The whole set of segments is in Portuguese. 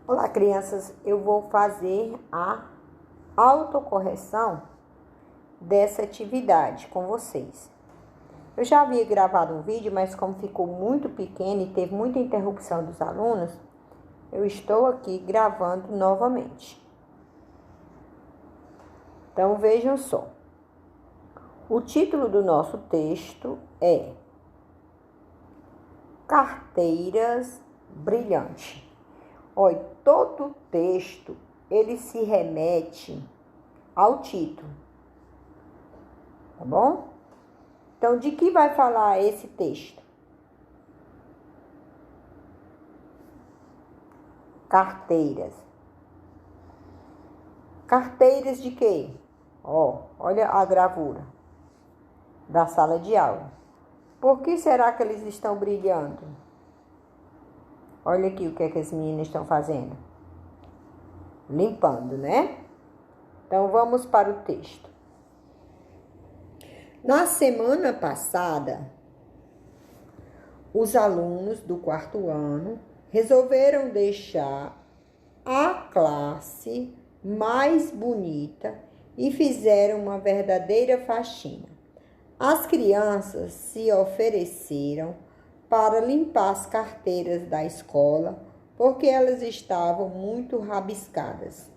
Olá, crianças, eu vou fazer a autocorreção dessa atividade com vocês. Eu já havia gravado um vídeo, mas como ficou muito pequeno e teve muita interrupção dos alunos, eu estou aqui gravando novamente. Então, vejam só. O título do nosso texto é Carteiras Brilhantes. Olha, todo texto, ele se remete ao título, tá bom? Então, de que vai falar esse texto? Carteiras. Carteiras de quê? Ó, olha a gravura da sala de aula. Por que será que eles estão brilhando? Olha aqui o que é que as meninas estão fazendo. Limpando, né? Então, vamos para o texto. Na semana passada, os alunos do quarto ano resolveram deixar a classe mais bonita e fizeram uma verdadeira faxina. As crianças se ofereceram para limpar as carteiras da escola, porque elas estavam muito rabiscadas.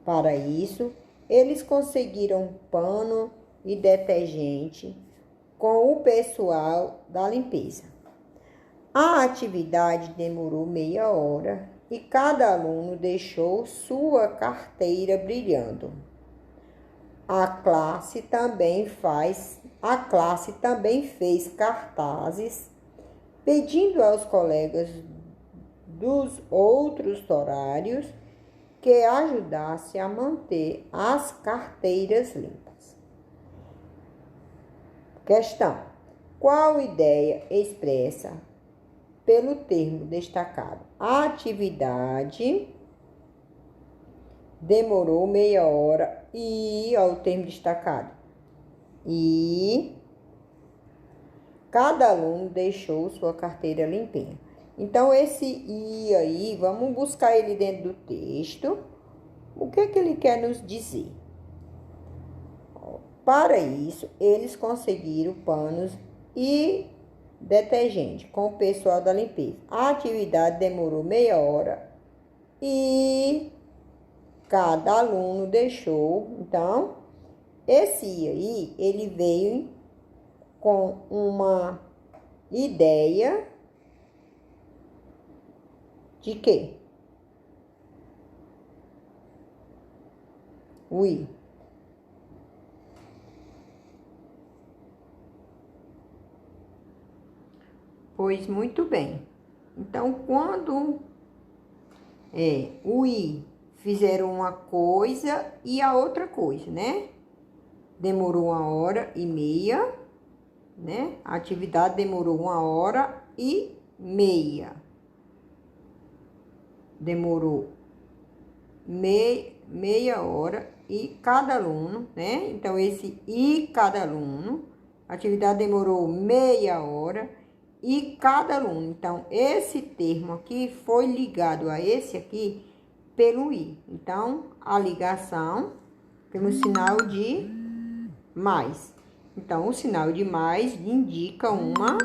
Para isso, eles conseguiram pano e detergente com o pessoal da limpeza. A atividade demorou meia hora e cada aluno deixou sua carteira brilhando. A classe também fez cartazes pedindo aos colegas dos outros horários que ajudasse a manter as carteiras limpas. Questão: qual ideia expressa pelo termo destacado? A atividade demorou meia hora e, ao termo destacado, e cada aluno deixou sua carteira limpinha. Então, esse "e" aí, vamos buscar ele dentro do texto. O que é que ele quer nos dizer? Para isso, eles conseguiram panos e detergente com o pessoal da limpeza. A atividade demorou meia hora e cada aluno deixou. Então, esse "e" aí, ele veio com uma ideia de quê? O "e". Pois muito bem. Então, quando o "e" fizeram uma coisa e a outra coisa, né? Demorou 1h30, né? A atividade demorou 1h30. Demorou meia hora e cada aluno, né? Então, esse "e" cada aluno, a atividade demorou meia hora e cada aluno. Então, esse termo aqui foi ligado a esse aqui pelo "e". Então, a ligação pelo sinal de mais. Então, o sinal de mais indica uma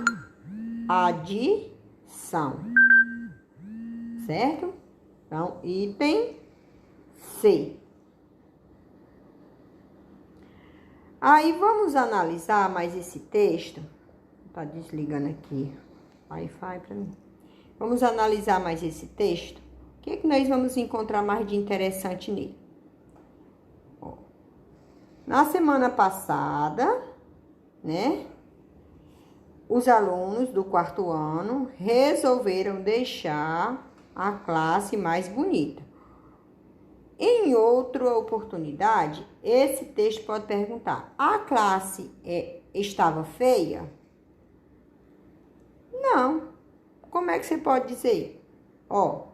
adição, certo? Então, item C. Aí, vamos analisar mais esse texto. Tá desligando aqui o Wi-Fi para mim. Vamos analisar mais esse texto. O que é que nós vamos encontrar mais de interessante nele? Ó, na semana passada, né? Os alunos do quarto ano resolveram deixar a classe mais bonita. Em outra oportunidade, esse texto pode perguntar: a classe estava feia? Não. Como é que você pode dizer? Ó,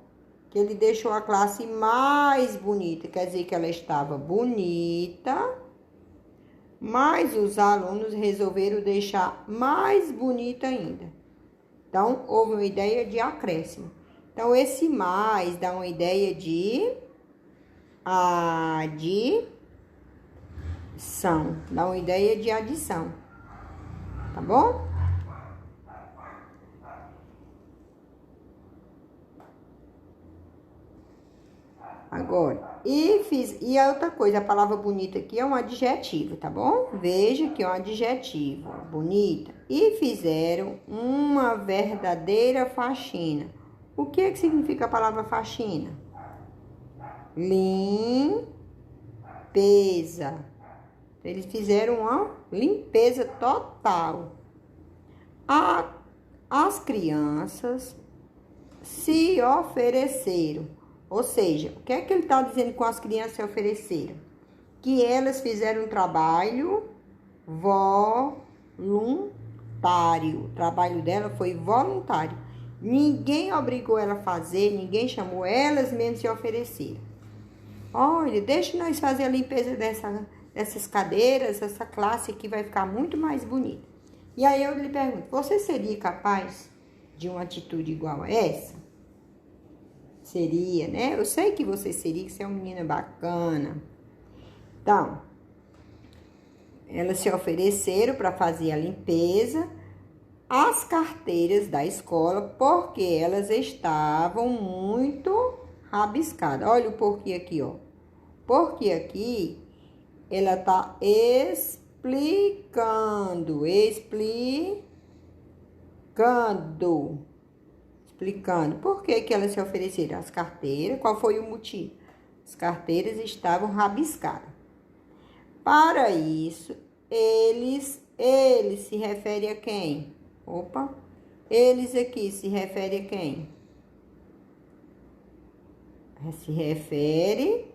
que ele deixou a classe mais bonita, quer dizer que ela estava bonita, mas os alunos resolveram deixar mais bonita ainda. Então, houve uma ideia de acréscimo. Então, esse mais dá uma ideia de adição. Dá uma ideia de adição. Tá bom? Agora, e a outra coisa, a palavra bonita aqui é um adjetivo, tá bom? Veja que é um adjetivo, bonita. E fizeram uma verdadeira faxina. O que é que significa a palavra faxina? Limpeza. Eles fizeram uma limpeza total. As crianças se ofereceram. Ou seja, o que é que ele está dizendo com as crianças se ofereceram? Que elas fizeram um trabalho voluntário. O trabalho dela foi voluntário. Ninguém obrigou ela a fazer, ninguém chamou, elas mesmas se ofereceram. Olha, deixa nós fazer a limpeza dessas cadeiras, essa classe aqui vai ficar muito mais bonita. E aí eu lhe pergunto, você seria capaz de uma atitude igual a essa? Seria, né? Eu sei que você seria, que você é uma menina bacana. Então, elas se ofereceram para fazer a limpeza, as carteiras da escola, porque elas estavam muito rabiscadas. Olha o porquê aqui, ó. Porque aqui ela tá explicando. Por que que elas se ofereceram as carteiras, qual foi o motivo? As carteiras estavam rabiscadas. Para isso, eles se refere a quem? Opa, eles aqui se refere a quem? Se refere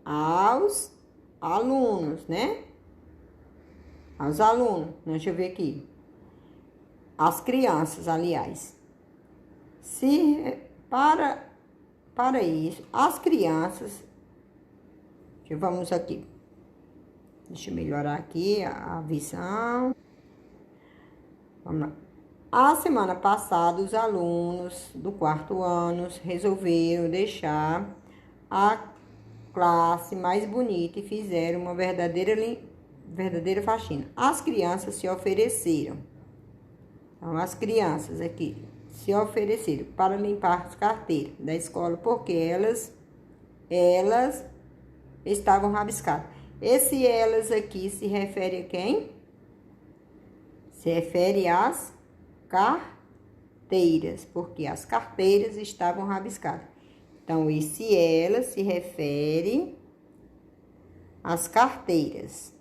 aos alunos, né? Aos alunos, deixa eu ver aqui. As crianças, aliás. Para isso, as crianças, vamos aqui, deixa eu melhorar aqui a visão. Vamos lá. A semana passada, os alunos do quarto ano resolveram deixar a classe mais bonita e fizeram uma verdadeira faxina. As crianças se ofereceram. Então, as crianças aqui se ofereceram para limpar as carteiras da escola, porque elas estavam rabiscadas. Esse elas aqui se refere a quem? Se refere às carteiras, porque as carteiras estavam rabiscadas. Então, esse elas se refere às carteiras.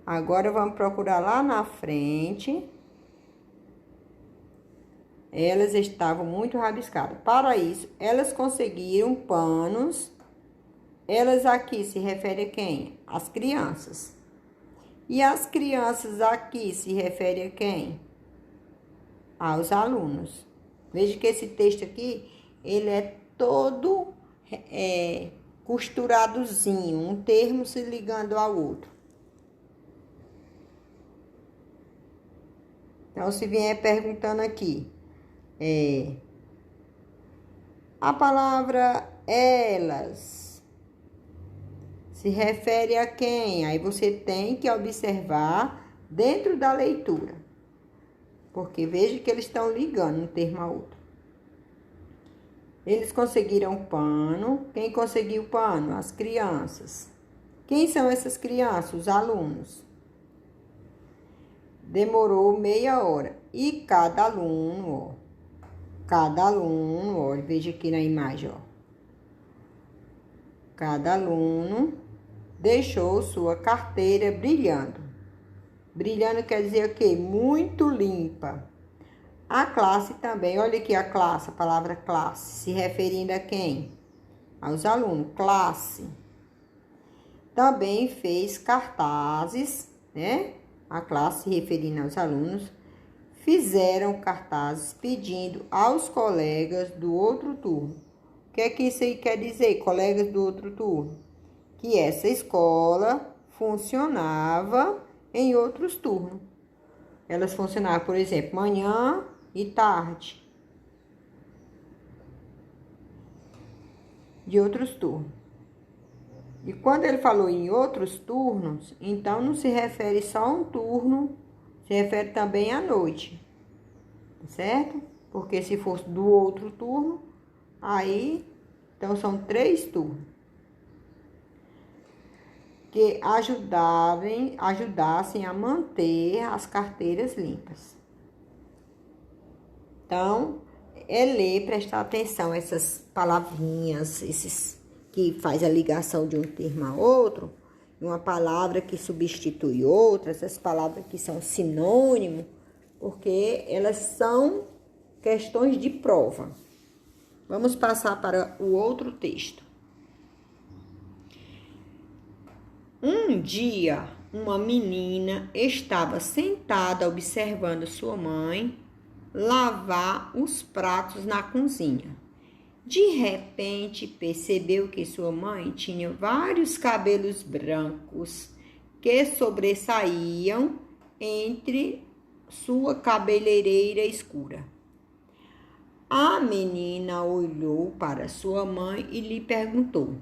Agora, vamos procurar lá na frente. Elas estavam muito rabiscadas. Para isso, elas conseguiram panos. Elas aqui se refere a quem? As crianças. E as crianças aqui se refere a quem? Aos alunos. Veja que esse texto aqui, ele é todo costuradozinho, um termo se ligando ao outro. Então, se vier perguntando aqui, a palavra elas se refere a quem? Aí você tem que observar dentro da leitura. Porque veja que eles estão ligando um termo a outro. Eles conseguiram pano. Quem conseguiu pano? As crianças. Quem são essas crianças? Os alunos. Demorou meia hora. E cada aluno, ó, veja aqui na imagem, ó. Cada aluno deixou sua carteira brilhando. Brilhando quer dizer o quê? Muito limpa. A classe também, olha aqui a classe, a palavra classe, se referindo a quem? Aos alunos, classe. Também fez cartazes, né? A classe se referindo aos alunos, fizeram cartazes pedindo aos colegas do outro turno. O que é que isso aí quer dizer, colegas do outro turno? Que essa escola funcionava em outros turnos. Elas funcionavam, por exemplo, manhã e tarde. de outros turnos. E quando ele falou em outros turnos, então não se refere só a um turno, se refere também à noite, certo? Porque se fosse do outro turno, aí, então são 3 turnos que ajudassem a manter as carteiras limpas. Então, é ler, prestar atenção a essas palavrinhas, esses que faz a ligação de um termo a outro, uma palavra que substitui outra, essas palavras que são sinônimo, porque elas são questões de prova. Vamos passar para o outro texto. Um dia, uma menina estava sentada observando sua mãe lavar os pratos na cozinha. De repente, percebeu que sua mãe tinha vários cabelos brancos que sobressaíam entre sua cabeleireira escura. A menina olhou para sua mãe e lhe perguntou: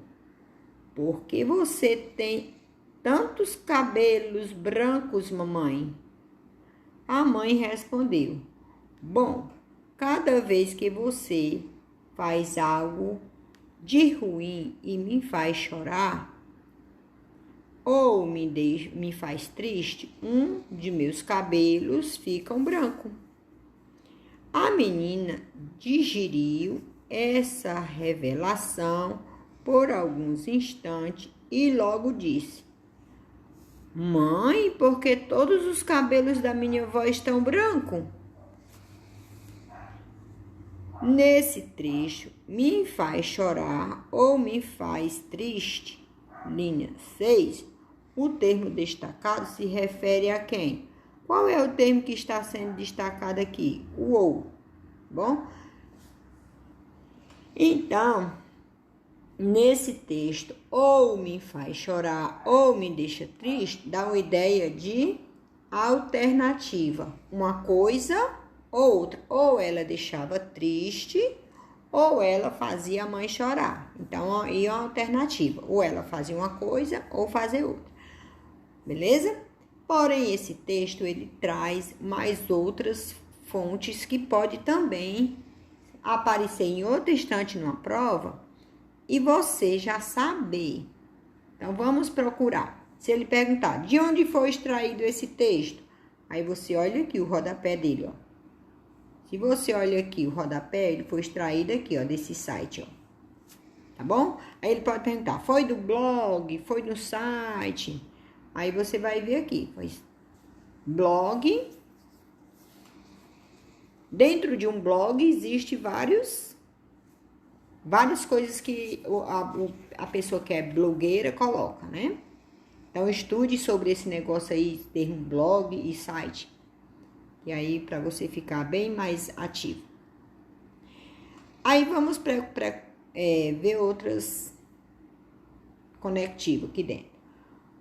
por que você tem tantos cabelos brancos, mamãe? A mãe respondeu: bom, cada vez que você faz algo de ruim e me faz chorar, ou me faz triste, um de meus cabelos fica branco. A menina digeriu essa revelação por alguns instantes e logo disse: mãe, por que todos os cabelos da minha avó estão brancos? Nesse trecho, me faz chorar ou me faz triste, linha 6, o termo destacado se refere a quem? Qual é o termo que está sendo destacado aqui? O ou. Bom? Então, nesse texto, ou me faz chorar ou me deixa triste, dá uma ideia de alternativa. Uma coisa ou outra. Ou ela deixava triste, ou ela fazia a mãe chorar. Então, aí é uma alternativa. Ou ela fazia uma coisa, ou fazia outra. Beleza? Porém, esse texto, ele traz mais outras fontes que pode também aparecer em outra estante numa prova e você já saber. Então, vamos procurar. Se ele perguntar, de onde foi extraído esse texto? Aí você olha aqui o rodapé dele, ó. Se você olha aqui o rodapé, ele foi extraído aqui, ó, desse site, ó. Tá bom? Aí ele pode perguntar, foi do blog, foi do site? Aí você vai ver aqui, foi blog. Dentro de um blog existe várias coisas que a pessoa que é blogueira coloca, né? Então, estude sobre esse negócio aí, termo blog e site. E aí, para você ficar bem mais ativo. Aí, vamos ver outras conectivas aqui dentro.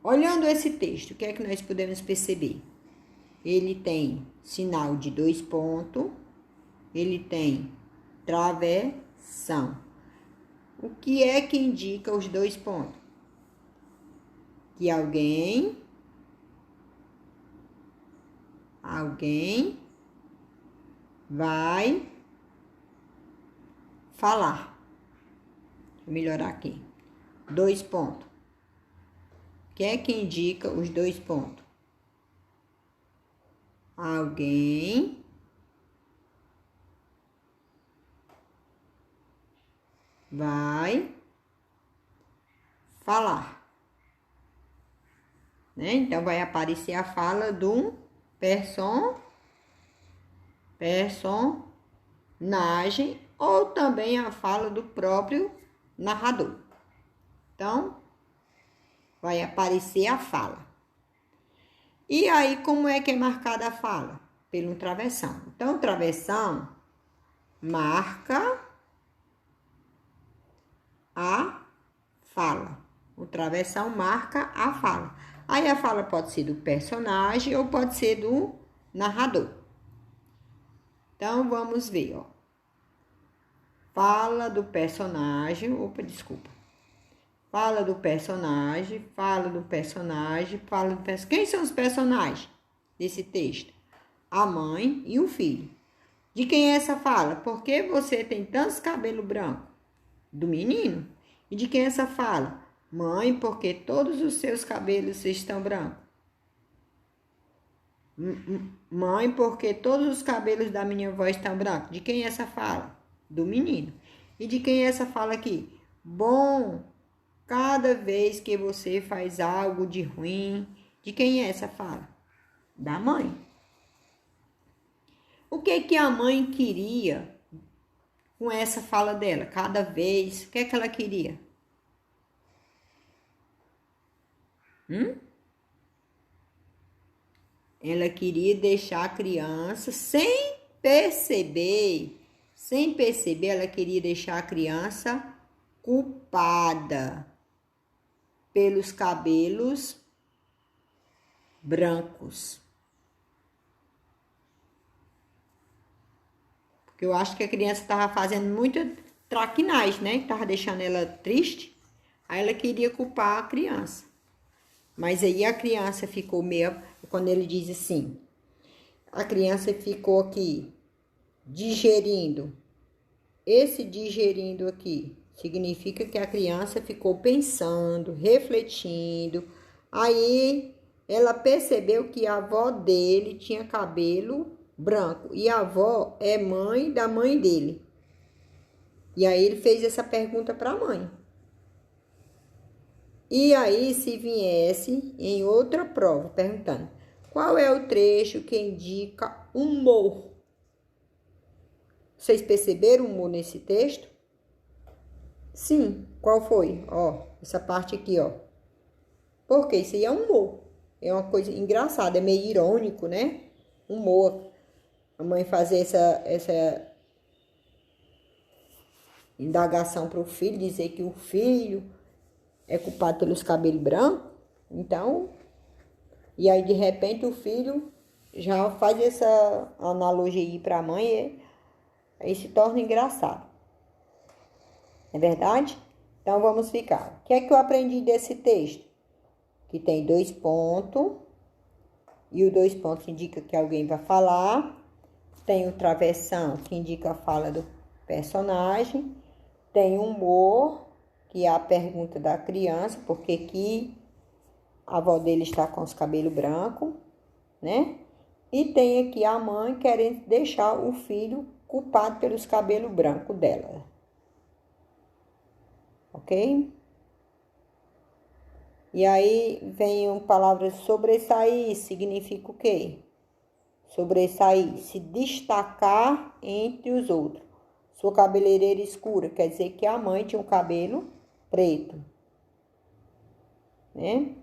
Olhando esse texto, o que é que nós podemos perceber? Ele tem sinal de 2 pontos, ele tem travessão. O que é que indica os 2 pontos? Que alguém vai falar. Vou melhorar aqui. 2 pontos. O que é que indica os 2 pontos? Alguém vai falar. Né? Então, vai aparecer a fala do personagem ou também a fala do próprio narrador. Então, vai aparecer a fala. E aí, como é que é marcada a fala? Pelo travessão. Então, o travessão marca a fala. O travessão marca a fala. Aí, a fala pode ser do personagem ou pode ser do narrador. Então, vamos ver, ó. Fala do personagem. Opa, desculpa. Fala do personagem, fala do personagem, fala do personagem. Quem são os personagens desse texto? A mãe e o filho. De quem é essa fala? Por que você tem tantos cabelos brancos? Do menino. E de quem é essa fala? Mãe, porque todos os seus cabelos estão brancos. Mãe, porque todos os cabelos da minha avó estão brancos. De quem é essa fala? Do menino. E de quem é essa fala aqui? Bom, cada vez que você faz algo de ruim. De quem é essa fala? Da mãe. O que a mãe queria com essa fala dela? Cada vez, o que ela queria? Ela queria deixar a criança sem perceber, ela queria deixar a criança culpada pelos cabelos brancos. Porque eu acho que a criança estava fazendo muita traquinagem, né? Estava deixando ela triste. Aí ela queria culpar a criança. Mas aí a criança ficou meio... Quando ele diz assim, a criança ficou aqui digerindo. Esse digerindo aqui significa que a criança ficou pensando, refletindo. Aí ela percebeu que a avó dele tinha cabelo branco. E a avó é mãe da mãe dele. E aí ele fez essa pergunta para a mãe. E aí, se viesse em outra prova, perguntando, qual é o trecho que indica humor? Vocês perceberam o humor nesse texto? Sim. Qual foi? Ó, essa parte aqui, ó. Porque isso aí é humor. É uma coisa engraçada, é meio irônico, né? Humor. A mãe fazer essa indagação para o filho, dizer que o filho é culpado pelos cabelos brancos. Então, e aí de repente o filho já faz essa analogia aí para a mãe e aí se torna engraçado. É verdade? Então vamos ficar. O que é que eu aprendi desse texto? Que tem 2 pontos. E o 2 pontos indica que alguém vai falar. Tem o travessão, que indica a fala do personagem. Tem o humor, que é a pergunta da criança, porque que a avó dele está com os cabelos brancos, né? E tem aqui a mãe querendo deixar o filho culpado pelos cabelos brancos dela. Ok? E aí vem palavras sobressair, significa o quê? Sobressair, se destacar entre os outros. Sua cabeleireira escura, quer dizer que a mãe tinha um cabelo preto, né?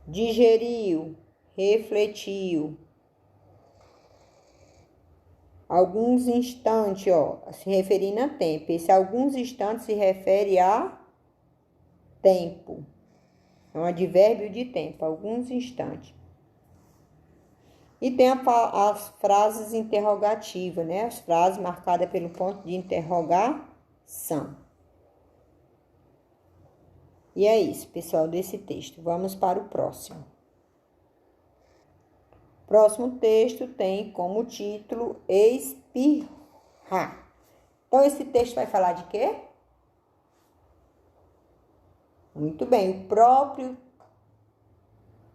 Digeriu, refletiu. Alguns instantes, ó, se referindo a tempo. Esse alguns instantes se refere a tempo. É um advérbio de tempo, alguns instantes. E tem as frases interrogativas, né? As frases marcadas pelo ponto de interrogação. E é isso, pessoal, desse texto. Vamos para o próximo. O próximo texto tem como título espirrar. Então, esse texto vai falar de quê? Muito bem, o próprio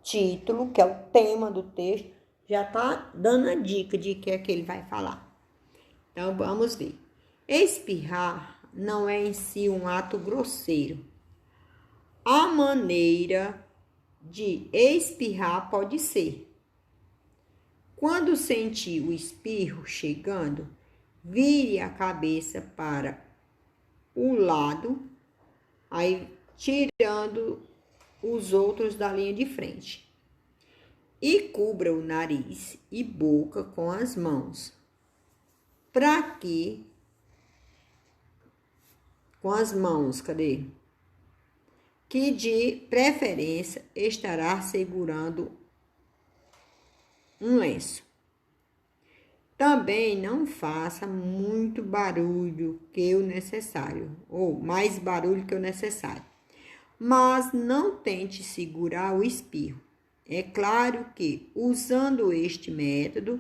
título, que é o tema do texto, já está dando a dica de que é que ele vai falar. Então, vamos ver. Espirrar não é em si um ato grosseiro. A maneira de espirrar pode ser: quando sentir o espirro chegando, vire a cabeça para o lado, aí tirando os outros da linha de frente. E cubra o nariz e boca com as mãos. Para que com as mãos, cadê? Que de preferência estará segurando um lenço. Também não faça muito barulho que o necessário, ou mais barulho que o necessário. Mas não tente segurar o espirro. É claro que, usando este método,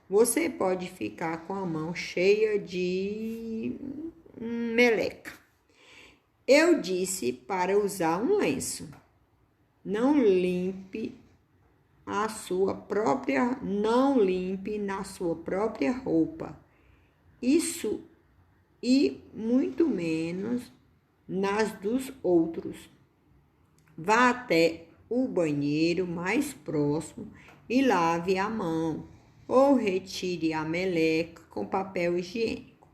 você pode ficar com a mão cheia de meleca. Eu disse para usar um lenço. Não limpe na sua própria roupa. Isso e muito menos nas dos outros. Vá até o banheiro mais próximo e lave a mão ou retire a meleca com papel higiênico,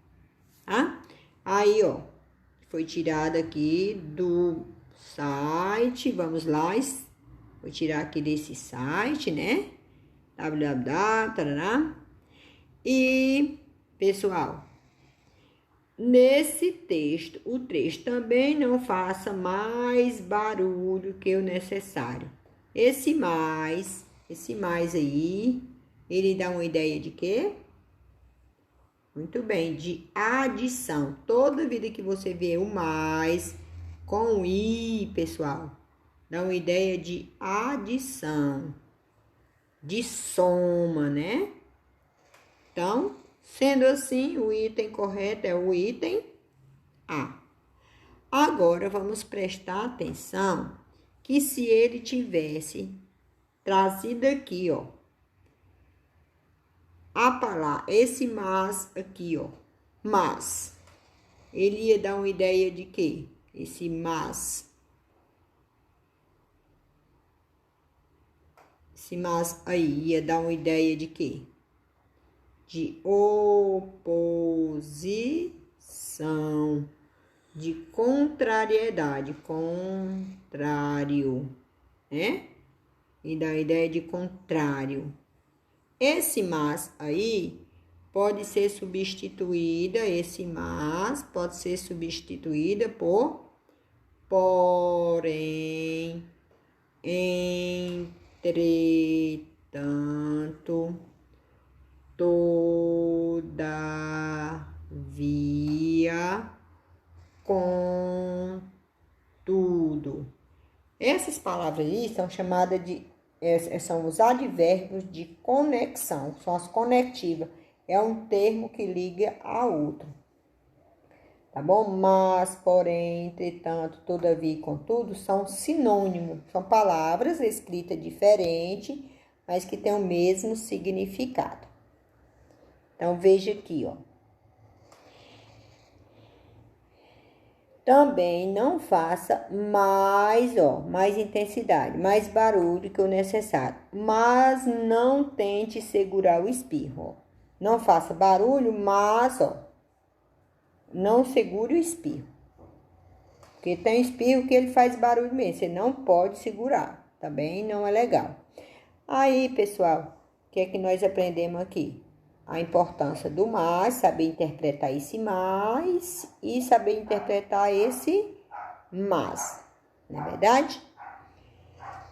tá? Aí, ó, foi tirado aqui do site, vamos lá, vou tirar aqui desse site, né? www, tarará. E, pessoal, nesse texto, o trecho também não faça mais barulho que o necessário. Esse mais aí, ele dá uma ideia de quê? Muito bem, de adição. Toda vida que você vê o mais com i, pessoal, dá uma ideia de adição, de soma, né? Então, sendo assim, o item correto é o item A. Agora, vamos prestar atenção que se ele tivesse trazido aqui, ó, a palavra, esse mas aqui, ó, mas, ele ia dar uma ideia de quê? Esse mas aí ia dar uma ideia de quê? De oposição, de contrariedade, contrário, né? E dá a ideia de contrário. Esse mas aí pode ser substituída, por porém, entretanto, todavia, contudo. Essas palavras aí são chamadas são os advérbios de conexão, são as conectivas. É um termo que liga a outro, tá bom? Mas, porém, entretanto, todavia e contudo são sinônimos, são palavras escritas diferente, mas que têm o mesmo significado. Então, veja aqui, ó. Também não faça mais intensidade, mais barulho que o necessário. Mas não tente segurar o espirro, ó. Não faça barulho, mas, ó, não segure o espirro. Porque tem espirro que ele faz barulho mesmo, você não pode segurar, também não é legal. Aí, pessoal, o que é que nós aprendemos aqui? A importância do mais, saber interpretar esse mais e saber interpretar esse mas, não é verdade?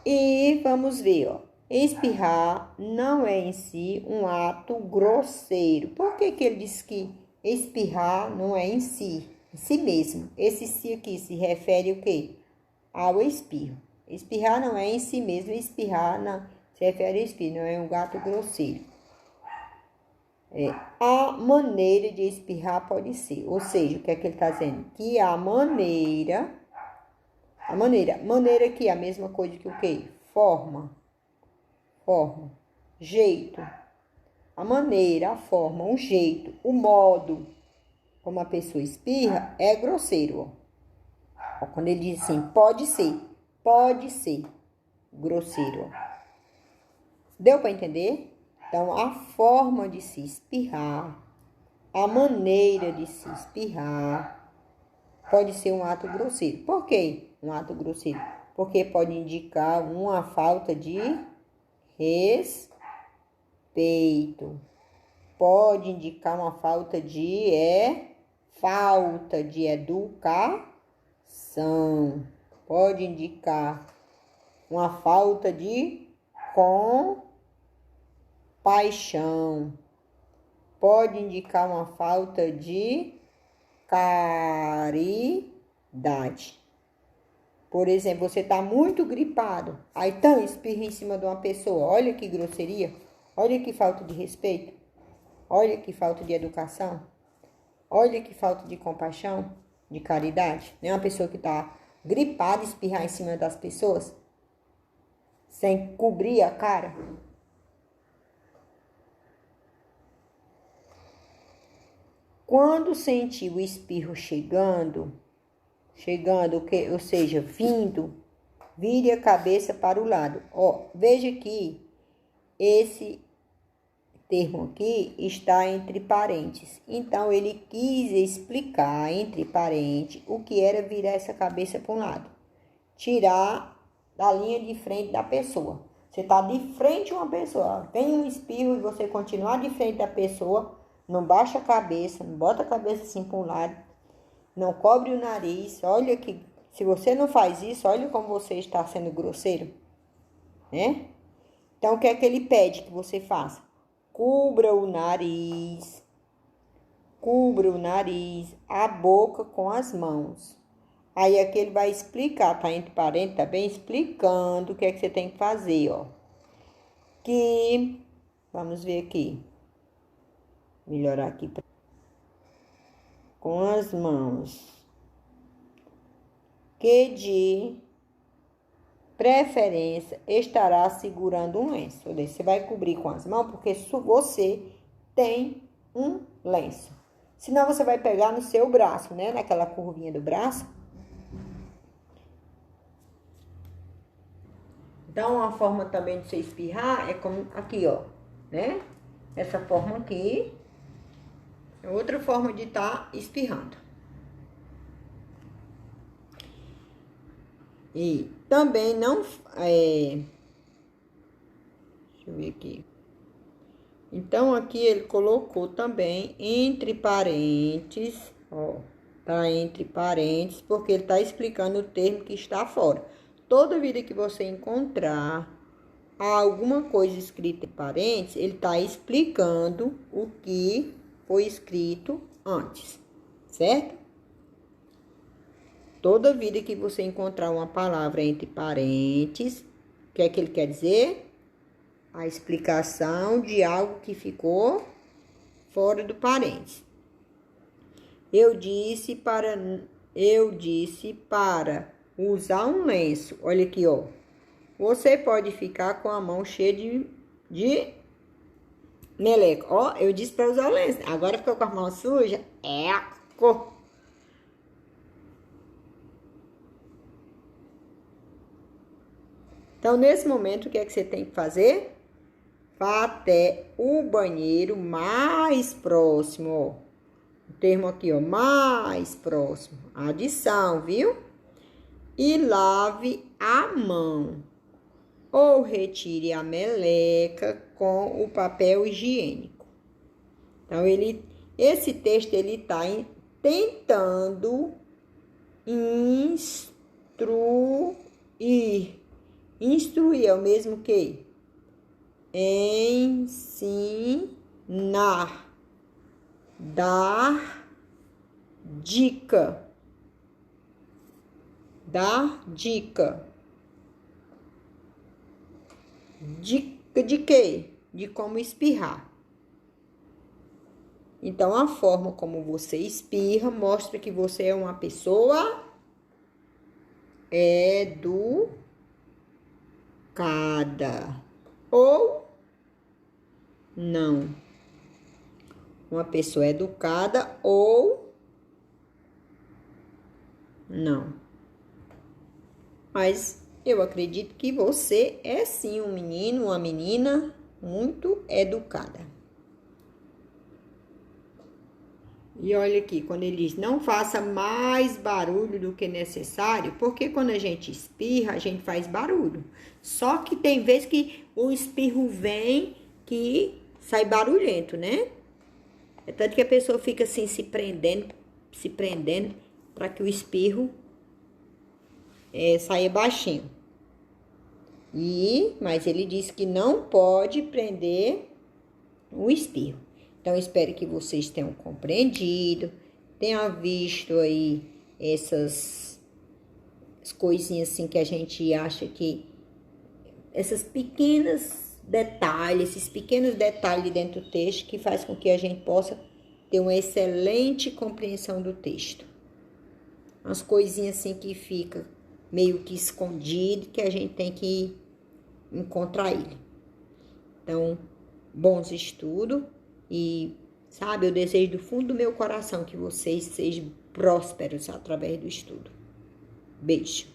E vamos ver, ó. Espirrar não é em si um ato grosseiro. Por que ele diz que espirrar não é em si mesmo? Esse si aqui se refere o quê? Ao espirro. Espirrar não é em si mesmo, espirrar não se refere ao espirro, não é um gato grosseiro. A maneira de espirrar pode ser, ou seja, o que é que ele está dizendo? Que a maneira que é a mesma coisa que o quê? Forma, jeito, a maneira, a forma, o jeito, o modo como a pessoa espirra é grosseiro, ó. Quando ele diz assim, pode ser grosseiro, ó. Deu para entender? Então, a forma de se espirrar, a maneira de se espirrar, pode ser um ato grosseiro. Por quê um ato grosseiro? Porque pode indicar uma falta de respeito. Pode indicar uma falta de educação. Pode indicar uma falta de compaixão. pode indicar uma falta de caridade. Por exemplo, você está muito gripado, aí espirra em cima de uma pessoa. Olha que grosseria, olha que falta de respeito, olha que falta de educação, olha que falta de compaixão, de caridade. Não é uma pessoa que está gripada espirrar em cima das pessoas, sem cobrir a cara. Quando sentir o espirro chegando, ou seja, vindo, vire a cabeça para o lado. Ó, veja que esse termo aqui está entre parênteses. Então, ele quis explicar entre parênteses o que era virar essa cabeça para um lado. Tirar da linha de frente da pessoa. Você está de frente a uma pessoa, tem um espirro e você continuar de frente da pessoa, não baixa a cabeça, não bota a cabeça assim para um lado, não cobre o nariz. Olha que, se você não faz isso, olha como você está sendo grosseiro, né? Então, o que é que ele pede que você faça? Cubra o nariz, a boca com as mãos. Aí aqui ele vai explicar, tá entre parênteses, tá bem explicando o que é que você tem que fazer, ó. Que, vamos ver aqui, melhorar aqui, com as mãos, que de preferência estará segurando um lenço. Você vai cobrir com as mãos, porque você tem um lenço. Senão você vai pegar no seu braço, né? Naquela curvinha do braço. Então, uma forma também de você espirrar é como aqui, ó, né? Essa forma aqui é outra forma de estar espirrando. E também não... deixa eu ver aqui. Então, aqui ele colocou também entre parênteses, ó. Tá entre parênteses, porque ele tá explicando o termo que está fora. Toda vida que você encontrar alguma coisa escrita em parênteses, ele tá explicando o que foi escrito antes, certo? Toda vida que você encontrar uma palavra entre parênteses, o que é que ele quer dizer? A explicação de algo que ficou fora do parênteses. Eu disse para usar um lenço. Olha aqui, ó. Você pode ficar com a mão cheia de meleca. Ó, eu disse para usar o lenço. Agora ficou com a mão suja? Eco. Então, nesse momento, o que é que você tem que fazer? Vá até o banheiro mais próximo, ó. O termo aqui, ó, mais próximo. Adição, viu? E lave a mão. Ou retire a meleca com o papel higiênico. Então, esse texto, ele tá tentando instruir. Instruir é o mesmo que ensinar, dar dica, dica de quê? De como espirrar. Então, a forma como você espirra mostra que você é uma pessoa educada ou não. Uma pessoa educada ou não. Mas eu acredito que você é sim um menino, uma menina muito educada. E olha aqui, quando ele diz, não faça mais barulho do que necessário, porque quando a gente espirra, a gente faz barulho. Só que tem vezes que o espirro vem que sai barulhento, né? É tanto que a pessoa fica assim se prendendo para que o espirro saia baixinho. Mas ele disse que não pode prender o espirro. Então, espero que vocês tenham compreendido, tenham visto aí essas coisinhas assim que a gente acha que essas pequenas detalhes, esses pequenos detalhes dentro do texto que faz com que a gente possa ter uma excelente compreensão do texto. Umas coisinhas assim que fica meio que escondido, que a gente tem que encontrar ele. Então, bons estudos e, sabe, eu desejo do fundo do meu coração que vocês sejam prósperos através do estudo. Beijo.